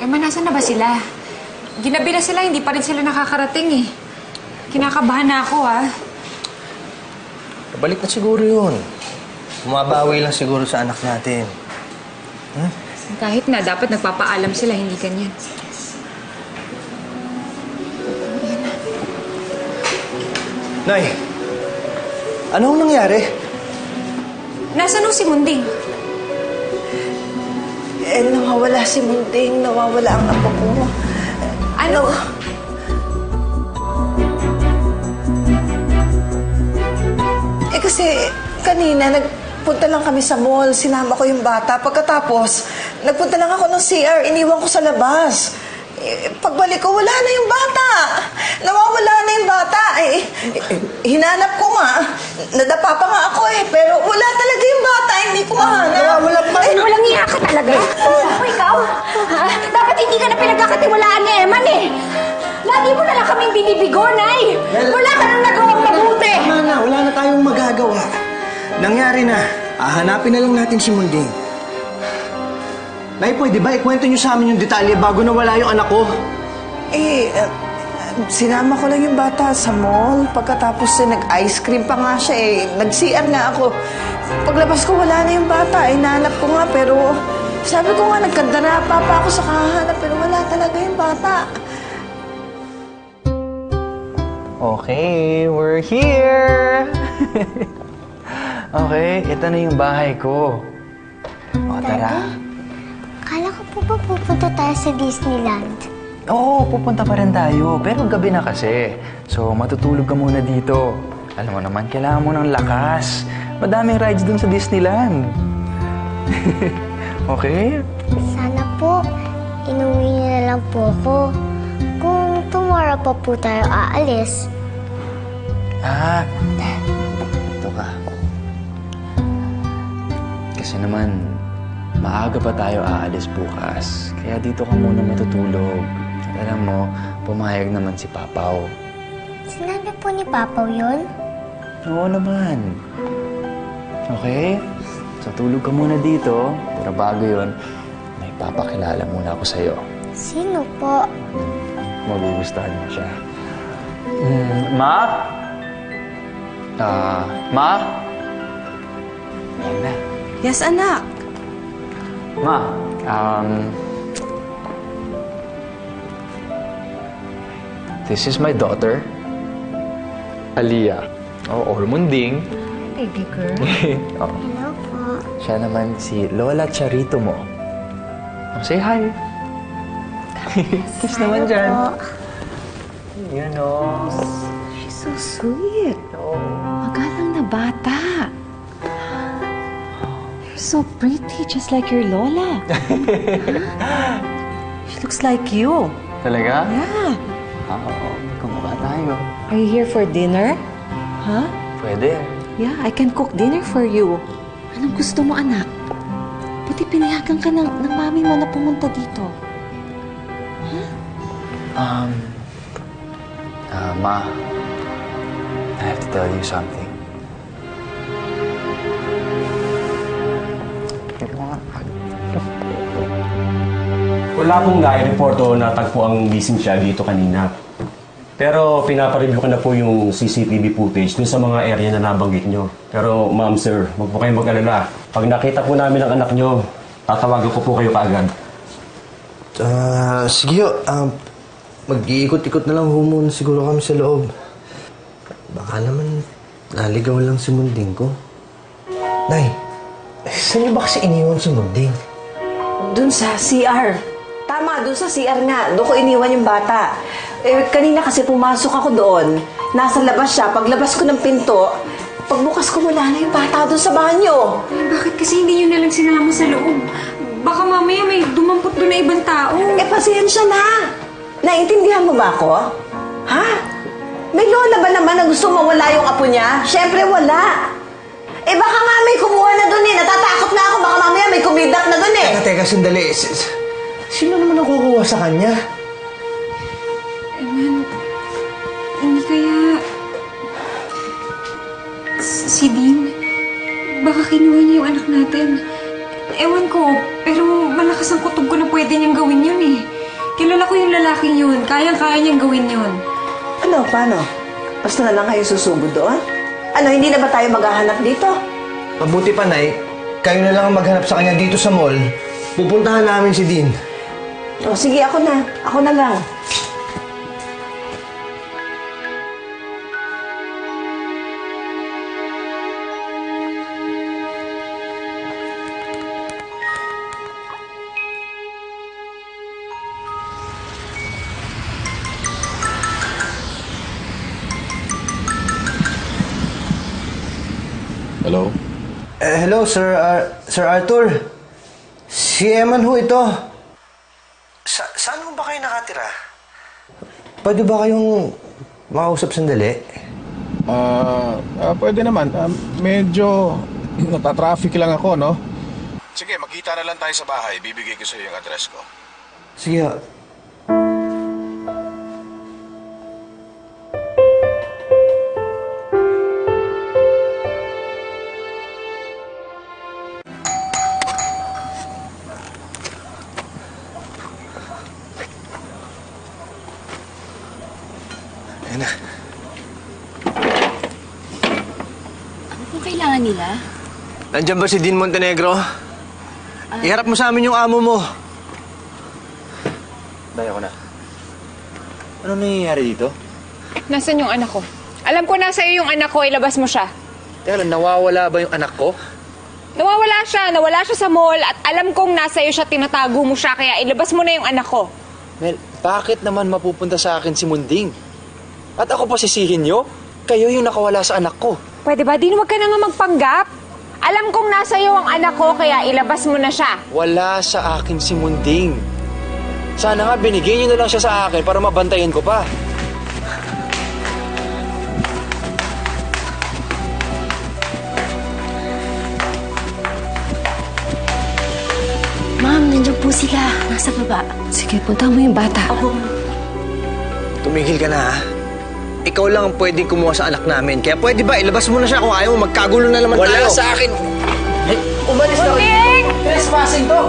Eman, nasan na ba sila? Ginabi na sila, hindi pa rin sila nakakarating eh. Kinakabahan na ako, ha? Balik na siguro yun. Bumabawi lang siguro sa anak natin. Kahit na, dapat nagpapaalam sila, hindi ganyan. Nay, anong nangyari? Nasaan si Munding? Nawawala si Munding. Nawawala ang apo ko. Ano? Kasi kanina nagpunta lang kami sa mall. Sinama ko yung bata. Pagkatapos, nagpunta lang ako ng CR. Iniwan ko sa labas. Pagbalik ko, wala na yung bata. Nawawala na yung bata. Hinanap ko nga. Nadapa pa nga ako pero wala talaga yung bata. Hindi ko mahanap. Nawawala pa. Walang iya ka talaga. Ako ikaw. Dapat hindi ka na pinagkakatiwalaan ni Eman eh. Lagi mo na lang kaming binibigo, Nay. Wala ka nang nagawang mabuti. Tama na, wala na tayong magagawa. Nangyari na. Hahanapin na lang natin si Munding. Nay, pwede ba ikwento niyo sa amin yung detalye bago nawala yung anak ko? Sinama ko lang yung bata sa mall. Pagkatapos nag-ice cream pa nga siya Nag-CR nga ako. Paglabas ko, wala na yung bata. Nahanap ko nga, pero sabi ko nga, nagkandarapa pa ako sa kahanap, pero wala talaga yung bata. Okay, we're here! Okay, ito na yung bahay ko. O, tara. Kala ko po ba pupunta tayo sa Disneyland? Oo, pupunta pa rin tayo. Pero gabi na kasi. So, matutulog ka muna dito. Alam mo naman, kailangan mo ng lakas. Madaming rides dun sa Disneyland. Okay? Sana po, inuwi niyo na lang po ako. Kung tomorrow pa po tayo aalis. Ito ka. Kasi naman, maaga pa tayo aalis bukas. Kaya dito ka muna matutulog. Alam mo, pumayag naman si Papaw. Sinabi po ni Papaw yun? Oo naman. Okay? So, tulog ka muna dito. Pero bago yun, may papakilala muna ako sa'yo. Sino po? Magugustuhan mo siya. Ma? Ma? Ayan na. Yes, anak. Ma, this is my daughter, Aliyah. Or Munding. Baby girl. Hello po. Siya naman si Lola Charito mo. Say hi. Kiss naman dyan. Yun o. She's so sweet. Magalang na bata. You're so pretty, just like your Lola. She looks like you. Talaga? Yeah. Oo. Kumukha tayo. Are you here for dinner? Huh? Pwede. Yeah, I can cook dinner for you. Anong gusto mo, anak? Buti pinayagan ka ng mami mo na pumunta dito. Ma, I have to tell you something. Wala pong nai-report o natagpo ang missing siya dito kanina. Pero pinapareview ko na po yung CCTV footage dun sa mga area na nabanggit nyo. Pero ma'am, sir, huwag po kayong mag-alala. Pag nakita po namin ang anak nyo, tatawagan ko po kayo kaagad. Sige mag-iikot-ikot na lang muna siguro kami sa loob. Baka naman naligaw lang si Munding ko. Nay, saan niyo ba kasi iniwan si Munding? Doon sa CR. Tama, doon sa CR nga. Doon ko iniwan yung bata. Kanina kasi pumasok ako doon. Nasa labas siya. Paglabas ko ng pinto, pagbukas ko wala na yung bata doon sa banyo. Bakit kasi hindi nyo na lang sinama sa loob? Baka mamaya may dumampot doon na ibang tao. Pasensya na. Naintindihan mo ba ako? Ha? May lola ba naman na gusto mawala yung apo niya? Siyempre wala. Baka nga may kumuha na doon Natatakot na ako. Baka mamaya may kumidat na doon Teka, sandali. Sino naman ang kukuha sa kanya? Eman, hindi kaya... Si Dean, baka kinuha niya yung anak natin. Ewan ko, pero malakas ang kutob ko na pwede niyang gawin yun lalaking yun. Kayang-kaya niyang gawin yun. Ano, paano? Basta na lang kayo susugod doon? Ano, hindi na ba tayo maghahanap dito? Mabuti pa, Nay. Kayo na lang ang maghanap sa kanya dito sa mall. Pupuntahan namin si Dean. O, sige, ako na. Ako na lang. Hello? Hello, Sir Arthur. Si Eman ho ito. Saan ho ba kayo nakatira? Pwede ba kayong makausap sandali? Pwede naman. Medyo natatraffic lang ako, no? Sige, magkita na lang tayo sa bahay. Bibigay ko sa iyo yung address ko. Sige. Ayan na. Ano pong kailangan nila? Nandiyan ba si Dean Montenegro? Iharap mo sa amin yung amo mo. Daya ko na. Ano nangyayari dito? Nasaan yung anak ko? Alam ko nasa iyo yung anak ko, ilabas mo siya. Teka lang, nawawala ba yung anak ko? Nawala siya sa mall at alam kong nasa iyo siya, tinatago mo siya, kaya ilabas mo na yung anak ko. Mel, bakit naman mapupunta sa akin si Munding? At ako pa sisihin nyo? Kayo yung nakawala sa anak ko. Pwede ba? Di wag ka na nga magpanggap. Alam kong nasa iyo ang anak ko, kaya ilabas mo na siya. Wala sa akin si Munding. Sana nga binigyan nyo na lang siya sa akin para mabantayan ko pa. Ma'am, nandiyan po sila. Nasa baba. Sige, punta mo yung bata. Tumigil ka na, ha? Ikaw lang ang pwedeng kumuha sa anak namin. Kaya pwede ba, ilabas mo na siya kung ayaw mo, magkagulo na naman tayo. Wala sa akin. Umalis na. Munding! Trespassing to.